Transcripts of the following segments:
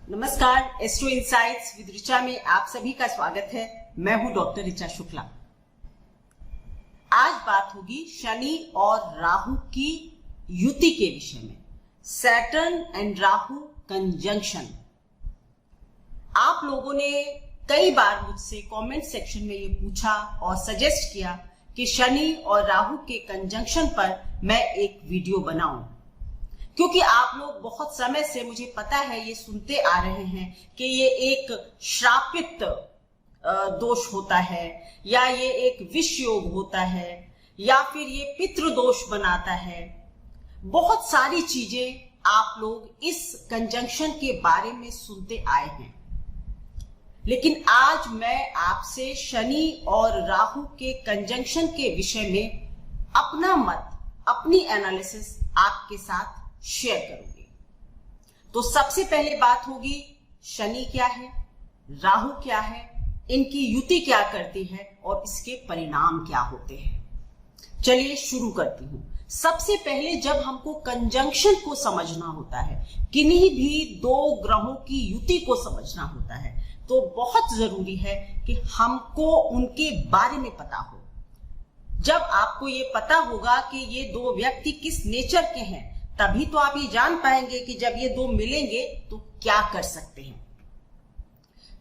नमस्कार, astro insights with Richa में आप सभी का स्वागत है। मैं हूं डॉक्टर ऋचा शुक्ला। आज बात होगी शनि और राहु की युति के विषय में, सैटर्न एंड राहु कंजंक्शन। आप लोगों ने कई बार मुझसे कमेंट सेक्शन में ये पूछा और सजेस्ट किया कि शनि और राहु के कंजंक्शन पर मैं एक वीडियो बनाऊं, क्योंकि आप लोग बहुत समय से, मुझे पता है, ये सुनते आ रहे हैं कि ये एक श्रापित दोष होता है, या ये एक विष योग होता है, या फिर ये पितृ दोष बनाता है। बहुत सारी चीजें आप लोग इस कंजंक्शन के बारे में सुनते आए हैं, लेकिन आज मैं आपसे शनि और राहु के कंजंक्शन के विषय में अपना मत, अपनी एनालिसिस आपके साथ शेयर करूंगी। तो सबसे पहले बात होगी, शनि क्या है, राहु क्या है, इनकी युति क्या करती है और इसके परिणाम क्या होते हैं। चलिए शुरू करती हूं। सबसे पहले जब हमको कंजंक्शन को समझना होता है, किन्हीं भी दो ग्रहों की युति को समझना होता है, तो बहुत जरूरी है कि हमको उनके बारे में पता हो। जब आपको ये पता होगा कि ये दो व्यक्ति किस नेचर के हैं, तभी तो आप ये जान पाएंगे कि जब ये दो मिलेंगे तो क्या कर सकते हैं।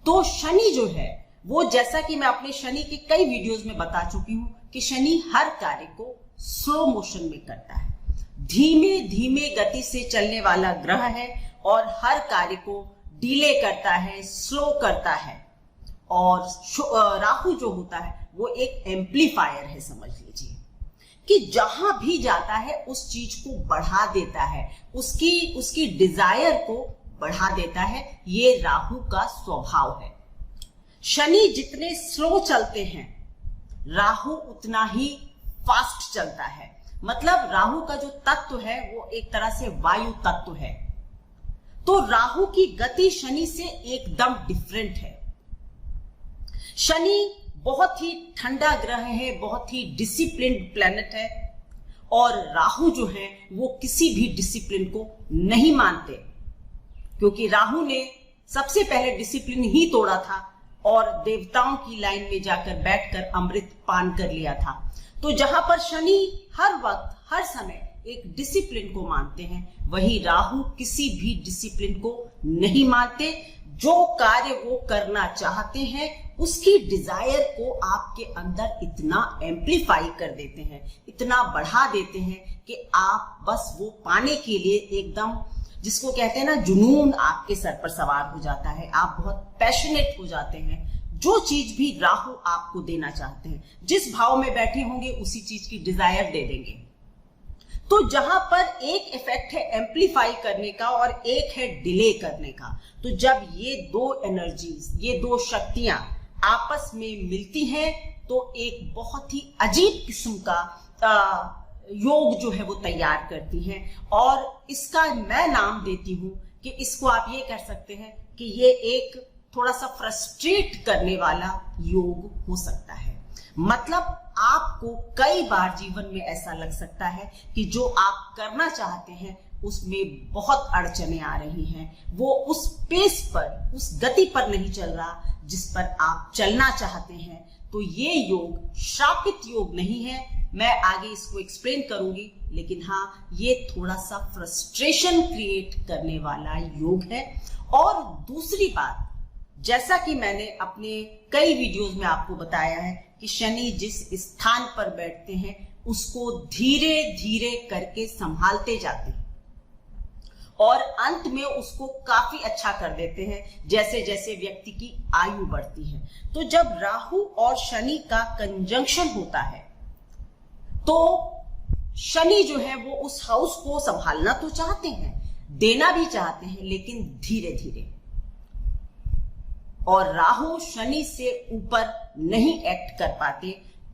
तो शनि जो है वो, जैसा कि मैं अपने शनि के कई वीडियोस में बता चुकी हूं कि शनि हर कार्य को स्लो मोशन में करता है, धीमे धीमे गति से चलने वाला ग्रह है और हर कार्य को डिले करता है, स्लो करता है। और राहु जो होता है वो एक एम्पलीफायर है, समझ लीजिए कि जहां भी जाता है उस चीज को बढ़ा देता है, उसकी डिजायर को बढ़ा देता है। ये राहु का स्वभाव है। शनि जितने स्लो चलते हैं, राहु उतना ही फास्ट चलता है। मतलब राहु का जो तत्व है वो एक तरह से वायु तत्व है, तो राहु की गति शनि से एकदम डिफरेंट है। शनि बहुत ही ठंडा ग्रह है, बहुत ही डिसिप्लिन्ड प्लैनेट है, और राहु जो है वो किसी भी डिसिप्लिन को नहीं मानते, क्योंकि राहु ने सबसे पहले डिसिप्लिन ही तोड़ा था और देवताओं की लाइन में जाकर बैठकर अमृत पान कर लिया था। तो जहां पर शनि हर वक्त, हर समय एक डिसिप्लिन को मानते हैं, वही राहु किसी भी डिसिप्लिन को नहीं मानते। जो कार्य वो करना चाहते हैं उसकी डिजायर को आपके अंदर इतना एम्पलीफाई कर देते हैं, इतना बढ़ा देते हैं कि आप बस वो पाने के लिए एकदम, जिसको कहते हैं ना, जुनून आपके सर पर सवार हो जाता है। आप बहुत पैशनेट हो जाते हैं। जो चीज भी राहु आपको देना चाहते हैं, जिस भाव में बैठे होंगे उसी चीज की डिजायर दे देंगे। तो जहां पर एक इफेक्ट है एम्पलीफाई करने का और एक है डिले करने का, तो जब ये दो एनर्जीज, ये दो शक्तियां आपस में मिलती हैं तो एक बहुत ही अजीब किस्म का योग जो है वो तैयार करती हैं। और इसका मैं नाम देती हूं कि इसको आप ये कह सकते हैं कि ये एक थोड़ा सा फ्रस्ट्रेट करने वाला योग हो सकता है। मतलब आपको कई बार जीवन में ऐसा लग सकता है कि जो आप करना चाहते हैं उसमें बहुत अड़चने आ रही हैं, वो उस पेस पर, उस गति पर नहीं चल रहा जिस पर आप चलना चाहते हैं। तो ये योग श्रापित योग नहीं है, मैं आगे इसको एक्सप्लेन करूंगी, लेकिन हाँ, ये थोड़ा सा फ्रस्ट्रेशन क्रिएट करने वाला योग है। और दूसरी बात, जैसा कि मैंने अपने कई वीडियोस में आपको बताया है कि शनि जिस स्थान पर बैठते हैं उसको धीरे धीरे करके संभालते जाते हैं और अंत में उसको काफी अच्छा कर देते हैं जैसे जैसे व्यक्ति की आयु बढ़ती है। तो जब राहु और शनि का कंजंक्शन होता है तो शनि जो है वो उस हाउस को संभालना तो चाहते हैं, देना भी चाहते हैं, लेकिन धीरे धीरे। और राहु शनि से ऊपर नहीं एक्ट कर पाते,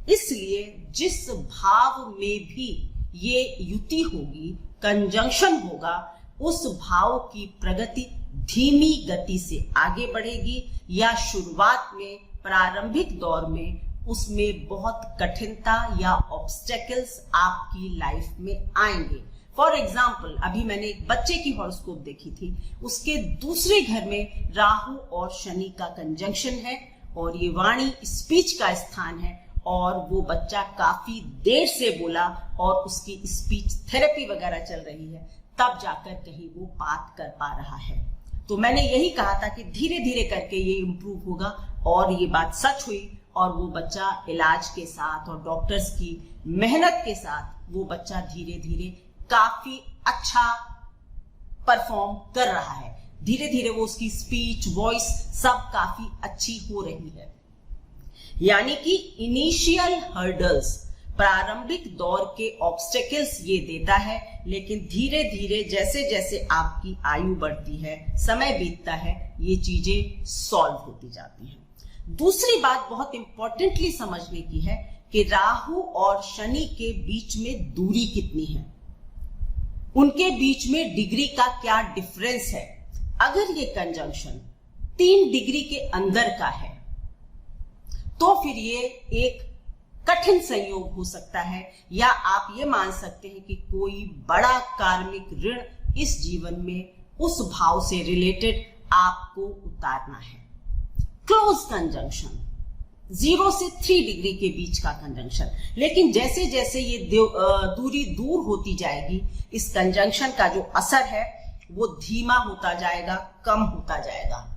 इसलिए जिस भाव में भी ये युति होगी, कंजंक्शन होगा, उस भाव की प्रगति धीमी गति से आगे बढ़ेगी, या शुरुआत में, प्रारंभिक दौर में उसमें बहुत कठिनता या ऑब्स्टेकल्स आपकी लाइफ में आएंगे। फॉर एग्जाम्पल अभी मैंने एक बच्चे की हॉरोस्कोप देखी थी, उसके दूसरे घर में राहु और शनि का कंजंक्शन है और ये वाणी स्पीच का स्थान है और वो बच्चा काफी देर से बोला और उसकी स्पीच थेरेपी वगैरह चल रही है, तब जाकर कहीं वो बात कर पा रहा है। तो मैंने यही कहा था कि धीरे धीरे करके ये इम्प्रूव होगा और ये बात सच हुई और वो बच्चा इलाज के साथ और डॉक्टर्स की मेहनत के साथ वो बच्चा धीरे धीरे काफी अच्छा परफॉर्म कर रहा है। धीरे धीरे वो उसकी स्पीच, वॉइस सब काफी अच्छी हो रही है। यानी कि इनिशियल हर्डल्स, प्रारंभिक दौर के ऑब्स्टेकल्स ये देता है, लेकिन धीरे धीरे जैसे जैसे आपकी आयु बढ़ती है, समय बीतता है, ये चीजें सॉल्व होती जाती हैं। दूसरी बात बहुत इंपॉर्टेंटली समझने की है कि राहु और शनि के बीच में दूरी कितनी है, उनके बीच में डिग्री का क्या डिफरेंस है। अगर ये कंजंक्शन 3 डिग्री के अंदर का है तो फिर ये एक कठिन संयोग हो सकता है, या आप ये मान सकते हैं कि कोई बड़ा कार्मिक ऋण इस जीवन में उस भाव से रिलेटेड आपको उतारना है। क्लोज कंजंक्शन 0 से 3 डिग्री के बीच का कंजंक्शन, लेकिन जैसे जैसे ये दूरी दूर होती जाएगी, इस कंजंक्शन का जो असर है वो धीमा होता जाएगा, कम होता जाएगा।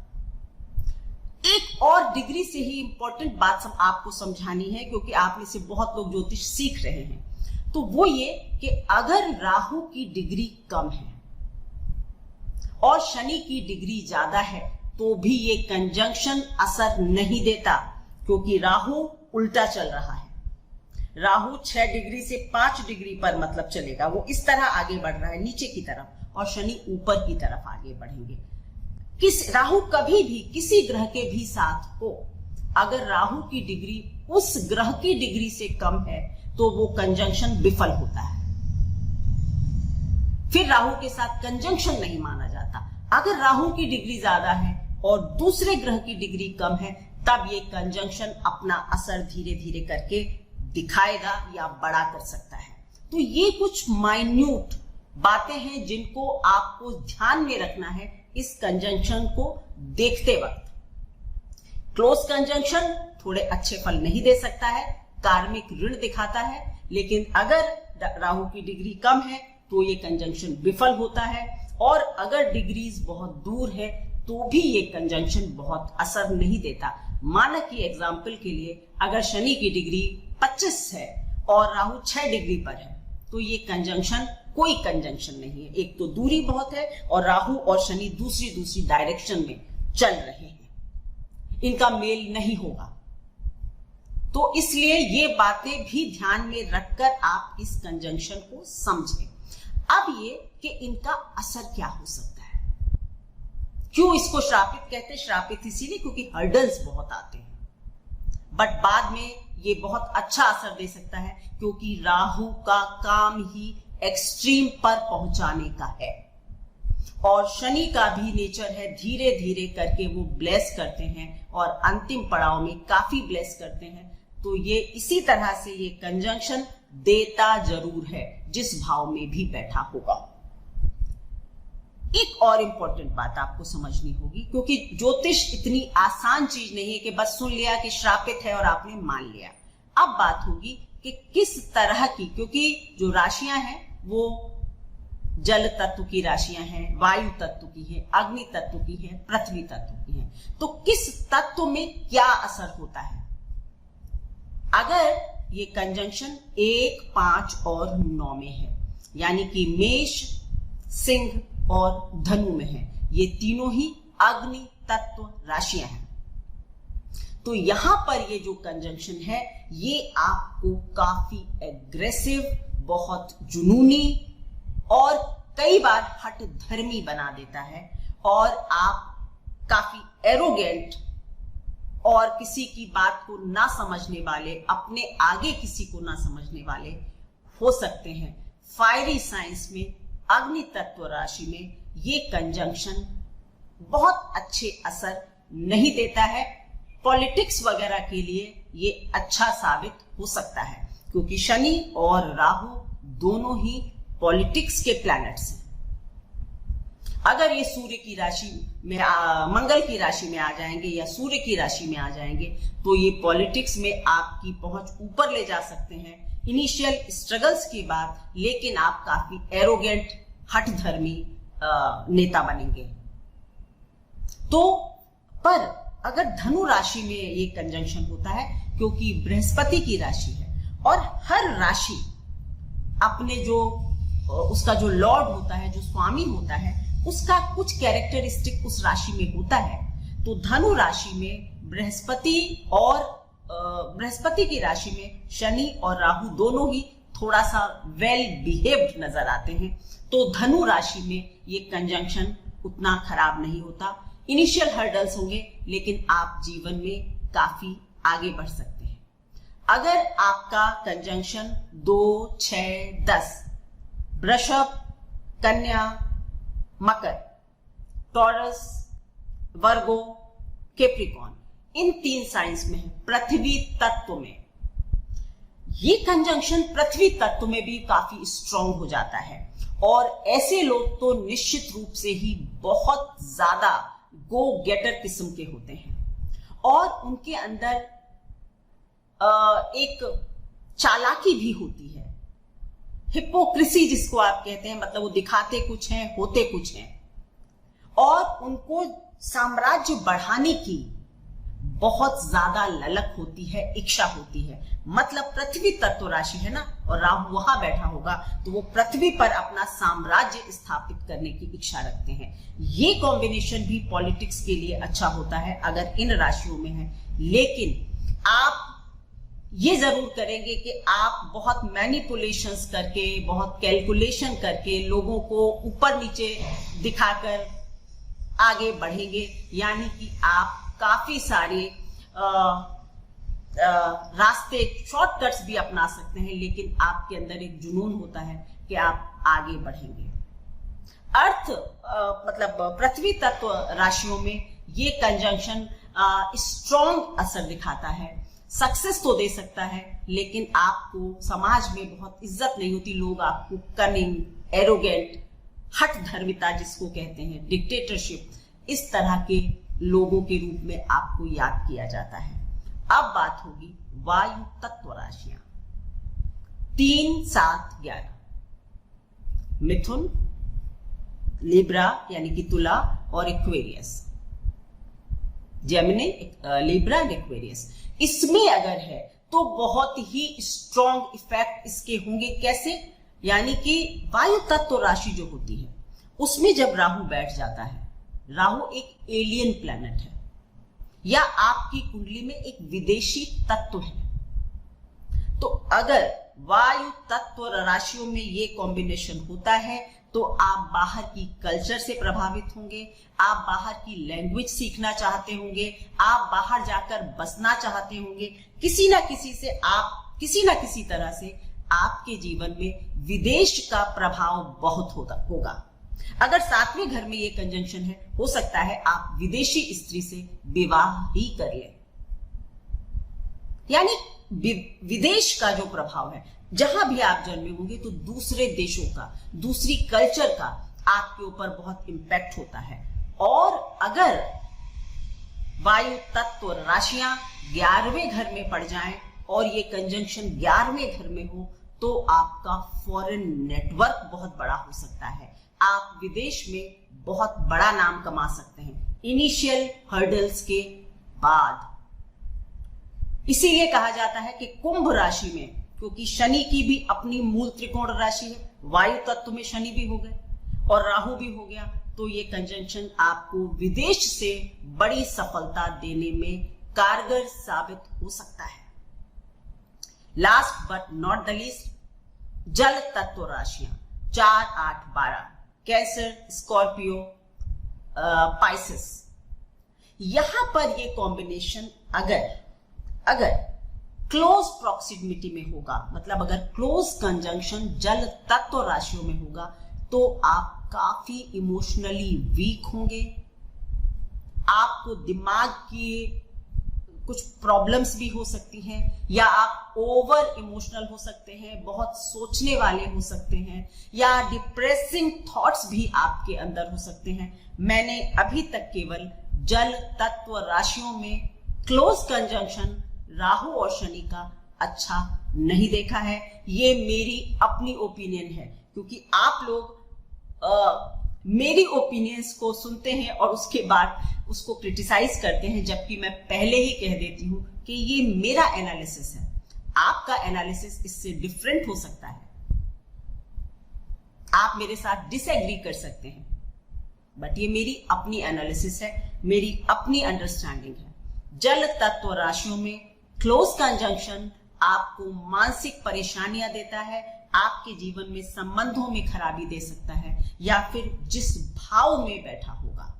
एक और डिग्री से ही इंपॉर्टेंट बात आपको समझानी है, क्योंकि आप में से बहुत लोग ज्योतिष सीख रहे हैं, तो वो ये कि अगर राहु की डिग्री कम है और शनि की डिग्री ज्यादा है तो भी ये कंजंक्शन असर नहीं देता, क्योंकि राहु उल्टा चल रहा है। राहु 6 डिग्री से 5 डिग्री पर मतलब चलेगा, वो इस तरह आगे बढ़ रहा है नीचे की तरफ, और शनि ऊपर की तरफ आगे बढ़ेंगे। राहु कभी भी किसी ग्रह के भी साथ हो, अगर राहु की डिग्री उस ग्रह की डिग्री से कम है तो वो कंजंक्शन विफल होता है, फिर राहु के साथ कंजंक्शन नहीं माना जाता। अगर राहु की डिग्री ज्यादा है और दूसरे ग्रह की डिग्री कम है, तब ये कंजंक्शन अपना असर धीरे धीरे करके दिखाएगा या बड़ा कर सकता है। तो ये कुछ माइन्यूट बातें हैं जिनको आपको ध्यान में रखना है इस कंजंक्शन को देखते वक्त। क्लोज कंजंक्शन थोड़े अच्छे फल नहीं दे सकता है, कार्मिक ऋण दिखाता है, लेकिन अगर राहु की डिग्री कम है तो ये कंजंक्शन विफल होता है, और अगर डिग्रीज बहुत दूर है तो भी ये कंजंक्शन बहुत असर नहीं देता। माना कि एग्जाम्पल के लिए अगर शनि की डिग्री 25 है और राहु 6 डिग्री पर है, तो ये कंजंक्शन कोई कंजंक्शन नहीं है। एक तो दूरी बहुत है और राहु और शनि दूसरी डायरेक्शन में चल रहे हैं, इनका मेल नहीं होगा। तो इसलिए ये बातें भी ध्यान में रखकर आप इस कंजंक्शन को समझें। अब ये कि इनका असर क्या हो सकता है, क्यों इसको श्रापित कहते हैं? श्रापित इसीलिए क्योंकि हर्डल्स बहुत आते हैं, बट बाद में ये बहुत अच्छा असर दे सकता है, क्योंकि राहु का काम ही एक्सट्रीम पर पहुंचाने का है, और शनि का भी नेचर है धीरे धीरे करके वो ब्लेस करते हैं और अंतिम पड़ाव में काफी ब्लेस करते हैं। तो ये इसी तरह से ये कंजंक्शन देता जरूर है जिस भाव में भी बैठा होगा। एक और इंपॉर्टेंट बात आपको समझनी होगी, क्योंकि ज्योतिष इतनी आसान चीज नहीं है कि बस सुन लिया कि श्रापित है और आपने मान लिया। अब बात होगी कि किस तरह की, क्योंकि जो राशियां हैं वो जल तत्व की राशियां हैं, वायु तत्व की है, अग्नि तत्व की है, पृथ्वी तत्व की है, तो किस तत्व में क्या असर होता है। अगर ये कंजंक्शन 1, 5 और 9 में है, यानी कि मेष, सिंह और धनु में है, ये तीनों ही अग्नि तत्व राशियां हैं, तो यहां पर ये जो कंजंक्शन है ये आपको काफी एग्रेसिव, बहुत जुनूनी और कई बार हट धर्मी बना देता है, और आप काफी एरोगेंट और किसी की बात को ना समझने वाले, अपने आगे किसी को ना समझने वाले हो सकते हैं। फायरी साइंस में, अग्नि तत्व राशि में ये कंजंक्शन बहुत अच्छे असर नहीं देता है। पॉलिटिक्स वगैरह के लिए ये अच्छा साबित हो सकता है, क्योंकि शनि और राहु दोनों ही पॉलिटिक्स के प्लैनेट्स हैं। अगर ये सूर्य की राशि में मंगल की राशि में आ जाएंगे या सूर्य की राशि में आ जाएंगे तो ये पॉलिटिक्स में आपकी पहुंच ऊपर ले जा सकते हैं इनिशियल स्ट्रगल्स के बाद, लेकिन आप काफी एरोगेंट, हठधर्मी नेता बनेंगे। तो पर अगर धनु राशि में ये कंजंक्शन होता है, क्योंकि बृहस्पति की राशि है और हर राशि अपने जो उसका जो लॉर्ड होता है, जो स्वामी होता है, उसका कुछ कैरेक्टरिस्टिक उस राशि में होता है। तो धनु राशि में बृहस्पति और बृहस्पति की राशि में शनि और राहु दोनों ही थोड़ा सा वेल बिहेव्ड नजर आते हैं। तो धनु राशि में ये कंजंक्शन उतना खराब नहीं होता। इनिशियल हर्डल्स होंगे, लेकिन आप जीवन में काफी आगे बढ़ सकते हैं। अगर आपका कंजंक्शन 2, 6, 10 वृषभ, कन्या, मकर, टॉरस, वर्गो, कैप्रिकॉर्न, इन 3 साइंस में है, पृथ्वी तत्व में, ये कंजंक्शन पृथ्वी तत्व में भी काफी स्ट्रांग हो जाता है। और ऐसे लोग तो निश्चित रूप से ही बहुत ज्यादा गो गेटर किस्म के होते हैं और उनके अंदर एक चालाकी भी होती है, हिपोक्रेसी जिसको आप कहते हैं, मतलब वो दिखाते कुछ हैं, होते कुछ हैं, और उनको साम्राज्य बढ़ाने की बहुत ज्यादा ललक होती है, इच्छा होती है। मतलब पृथ्वी तत्व राशि है ना, और राहु वहां बैठा होगा तो वो पृथ्वी पर अपना साम्राज्य स्थापित करने की इच्छा रखते हैं। ये कॉम्बिनेशन भी पॉलिटिक्स के लिए अच्छा होता है अगर इन राशियों में है। लेकिन आप ये जरूर करेंगे कि आप बहुत मैनिपुलेशंस करके, बहुत कैलकुलेशन करके लोगों को ऊपर नीचे दिखाकर आगे बढ़ेंगे, यानी कि आप काफी सारे रास्ते, शॉर्टकट्स भी अपना सकते हैं, लेकिन आपके अंदर एक जुनून होता है कि आप आगे बढ़ेंगे। अर्थ मतलब पृथ्वी तत्व राशियों में ये कंजंक्शन स्ट्रॉन्ग असर दिखाता है, सक्सेस तो दे सकता है, लेकिन आपको समाज में बहुत इज्जत नहीं होती। लोग आपको कनिंग, एरोगेंट, हठ धर्मिता जिसको कहते हैं, डिक्टेटरशिप, इस तरह के लोगों के रूप में आपको याद किया जाता है। अब बात होगी वायु तत्व राशियां 3, 7, 11, मिथुन, लिब्रा यानी कि तुला और Aquarius, Gemini, Libra and Aquarius. इसमें अगर है तो बहुत ही स्ट्रॉन्ग इफेक्ट इसके होंगे। कैसे? यानी कि वायु तत्व राशि जो होती है उसमें जब राहु बैठ जाता है, राहु एक एलियन प्लैनेट है या आपकी कुंडली में एक विदेशी तत्व है। तो अगर वायु तत्व राशियों में ये कॉम्बिनेशन होता है तो आप बाहर की कल्चर से प्रभावित होंगे, आप बाहर की लैंग्वेज सीखना चाहते होंगे, आप बाहर जाकर बसना चाहते होंगे। किसी ना किसी से आप किसी ना किसी तरह से आपके जीवन में विदेश का प्रभाव बहुत होगा। अगर 7वें घर में ये कंजंक्शन है, हो सकता है आप विदेशी स्त्री से विवाह ही कर लें। यानी विदेश का जो प्रभाव है, जहां भी आप जन्मे होंगे तो दूसरे देशों का, दूसरी कल्चर का आपके ऊपर बहुत इंपैक्ट होता है। और अगर वायु तत्व राशियां 11वें घर में पड़ जाएं और ये कंजंक्शन 11वें घर में हो तो आपका फॉरेन नेटवर्क बहुत बड़ा हो सकता है। आप विदेश में बहुत बड़ा नाम कमा सकते हैं इनिशियल हर्डल्स के बाद। इसीलिए कहा जाता है कि कुंभ राशि में, क्योंकि शनि की भी अपनी मूल त्रिकोण राशि है, वायु तत्व में शनि भी हो गए और राहु भी हो गया, तो ये कंजंक्शन आपको विदेश से बड़ी सफलता देने में कारगर साबित हो सकता है। Last but not the least, जल तत्व राशियां 4, 8, 12, कैंसर, स्कॉर्पियो, पाइसेस। यहां पर ये कॉम्बिनेशन अगर क्लोज प्रॉक्सिमिटी में होगा, मतलब अगर क्लोज कंजंक्शन जल तत्व राशियों में होगा, तो आप काफी इमोशनली वीक होंगे, आपको दिमाग की कुछ प्रॉब्लम्स भी हो सकती हैं, या आप ओवर इमोशनल हो सकते हैं, बहुत सोचने वाले हो सकते हैं, या डिप्रेसिंग थॉट्स भी आपके अंदर हो सकते हैं। मैंने अभी तक केवल जल तत्व राशियों में क्लोज कंजंक्शन राहु और शनि का अच्छा नहीं देखा है। ये मेरी अपनी ओपिनियन है, क्योंकि आप लोग मेरी ओपिनियंस को सुनते हैं और उसके बाद उसको क्रिटिसाइज करते हैं, जबकि मैं पहले ही कह देती हूं कि ये मेरा एनालिसिस है। आपका एनालिसिस इससे डिफरेंट हो सकता है, आप मेरे साथ डिसएग्री कर सकते हैं, बट ये मेरी अपनी एनालिसिस है, मेरी अपनी अंडरस्टैंडिंग है। जल तत्व राशियों में क्लोज कंजंक्शन आपको मानसिक परेशानियां देता है, आपके जीवन में संबंधों में खराबी दे सकता है, या फिर जिस भाव में बैठा होगा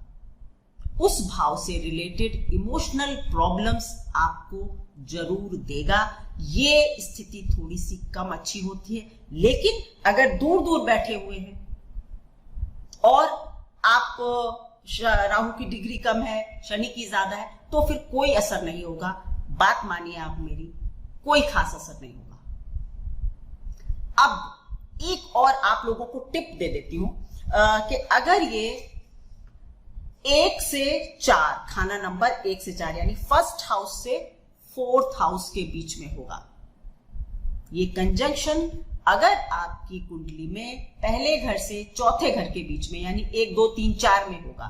उस भाव से रिलेटेड इमोशनल प्रॉब्लम्स आपको जरूर देगा। ये स्थिति थोड़ी सी कम अच्छी होती है, लेकिन अगर दूर दूर बैठे हुए हैं और आप राहु की डिग्री कम है, शनि की ज्यादा है, तो फिर कोई असर नहीं होगा। बात मानिए आप मेरी, कोई खास असर नहीं होगा। अब एक और आप लोगों को टिप दे देती हूं कि अगर ये 1 से 4 खाना नंबर 1 से 4 यानी फर्स्ट हाउस से 4th हाउस के बीच में होगा, ये कंजंक्शन अगर आपकी कुंडली में पहले घर से चौथे घर के बीच में यानी 1, 2, 3, 4 में होगा,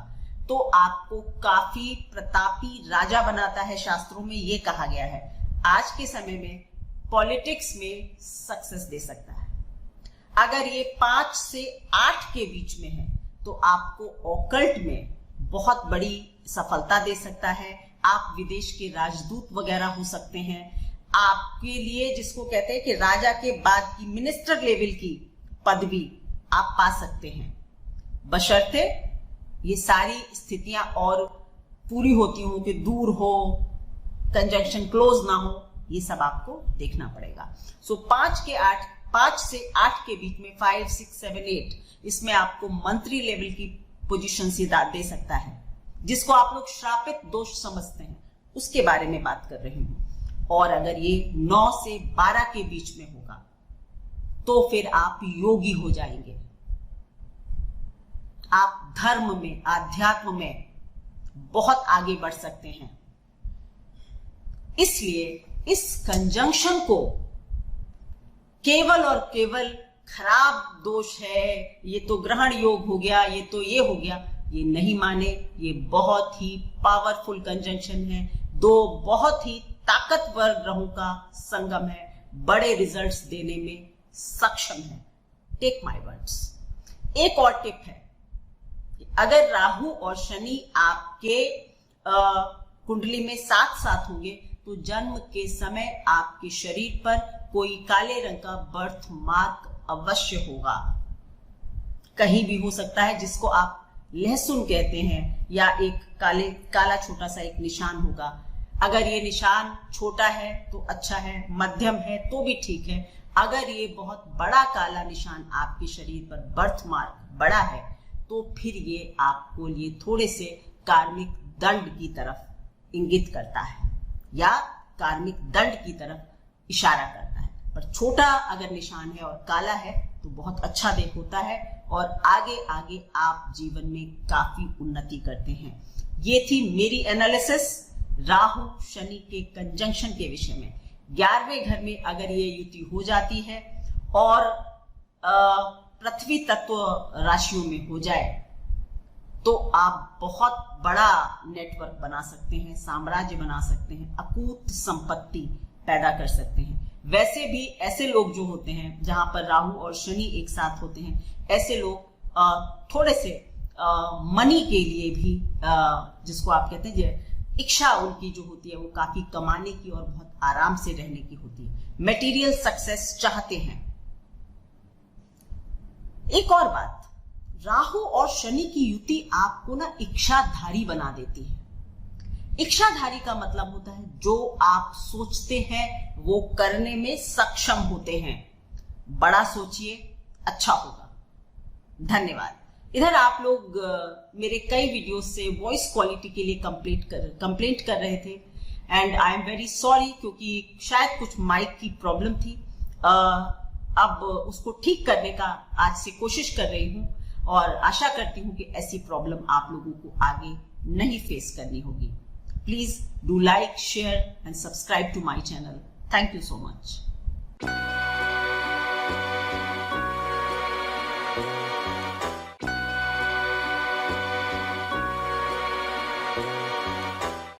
तो आपको काफी प्रतापी राजा बनाता है। शास्त्रों में ये कहा गया है, आज के समय में पॉलिटिक्स में सक्सेस दे सकता है। अगर ये 5 से 8 के बीच में है तो आपको ऑकल्ट में बहुत बड़ी सफलता दे सकता है। आप विदेश के राजदूत वगैरह हो सकते हैं। आपके लिए जिसको कहते हैं कि राजा के बाद की मिनिस्टर लेवल की पदवी आप पा सकते हैं, बशर्ते ये सारी स्थितियां और पूरी होती हो कि दूर हो, कंजंक्शन क्लोज ना हो, ये सब आपको देखना पड़ेगा। सो 5 से 8 के बीच में 5, 6, 7, 8 इसमें आपको मंत्री लेवल की पोजीशन से दे सकता है, जिसको आप लोग श्रापित दोष समझते हैं, उसके बारे में बात कर रही हूं। और अगर ये 9 से 12 के बीच में होगा तो फिर आप योगी हो जाएंगे। आप धर्म में, आध्यात्म में बहुत आगे बढ़ सकते हैं। इसलिए इस कंजंक्शन को केवल और केवल खराब दोष है, ये तो ग्रहण योग हो गया, ये तो ये हो गया, ये नहीं माने। ये बहुत ही पावरफुल कंजंक्शन है, दो बहुत ही ताकतवर ग्रहों का संगम है, बड़े रिजल्ट्स देने में सक्षम है। Take my words. एक और टिप है, अगर राहु और शनि आपके कुंडली में साथ साथ होंगे तो जन्म के समय आपके शरीर पर कोई काले रंग का बर्थ मार्क अवश्य होगा। कहीं भी हो सकता है, जिसको आप लहसुन कहते हैं, या एक काला छोटा सा एक निशान होगा। अगर ये निशान छोटा है तो अच्छा है, मध्यम है तो भी ठीक है। अगर ये बहुत बड़ा काला निशान आपके शरीर पर बर्थ मार्क बड़ा है तो फिर ये आपको लिए थोड़े से कार्मिक दंड की तरफ इंगित करता है या कार्मिक दंड की तरफ इशारा करता है। पर छोटा अगर निशान है और काला है तो बहुत अच्छा देख होता है और आगे आगे आप जीवन में काफी उन्नति करते हैं। ये थी मेरी एनालिसिस राहु शनि के कंजंक्शन के विषय में। 11वें घर में अगर ये युति हो जाती है और पृथ्वी तत्व राशियों में हो जाए तो आप बहुत बड़ा नेटवर्क बना सकते हैं, साम्राज्य बना सकते हैं, अकूत संपत्ति पैदा कर सकते हैं। वैसे भी ऐसे लोग जो होते हैं जहां पर राहु और शनि एक साथ होते हैं, ऐसे लोग थोड़े से मनी के लिए भी जिसको आप कहते हैं इच्छा उनकी जो होती है वो काफी कमाने की और बहुत आराम से रहने की होती है, मटेरियल सक्सेस चाहते हैं। एक और बात, राहु और शनि की युति आपको ना इच्छाधारी बना देती है। इच्छाधारी का मतलब होता है जो आप सोचते हैं वो करने में सक्षम होते हैं। बड़ा सोचिए, अच्छा होगा। धन्यवाद। इधर आप लोग मेरे कई वीडियोस से वॉइस क्वालिटी के लिए कंप्लेंट कर रहे थे। And I am very sorry, क्योंकि शायद कुछ माइक की प्रॉब्लम थी। अब उसको ठीक करने का आज से कोशिश कर रही हूं और आशा करती हूं कि ऐसी प्रॉब्लम आप लोगों को आगे नहीं फेस करनी होगी। Please do like, share and subscribe to my channel. Thank you so much.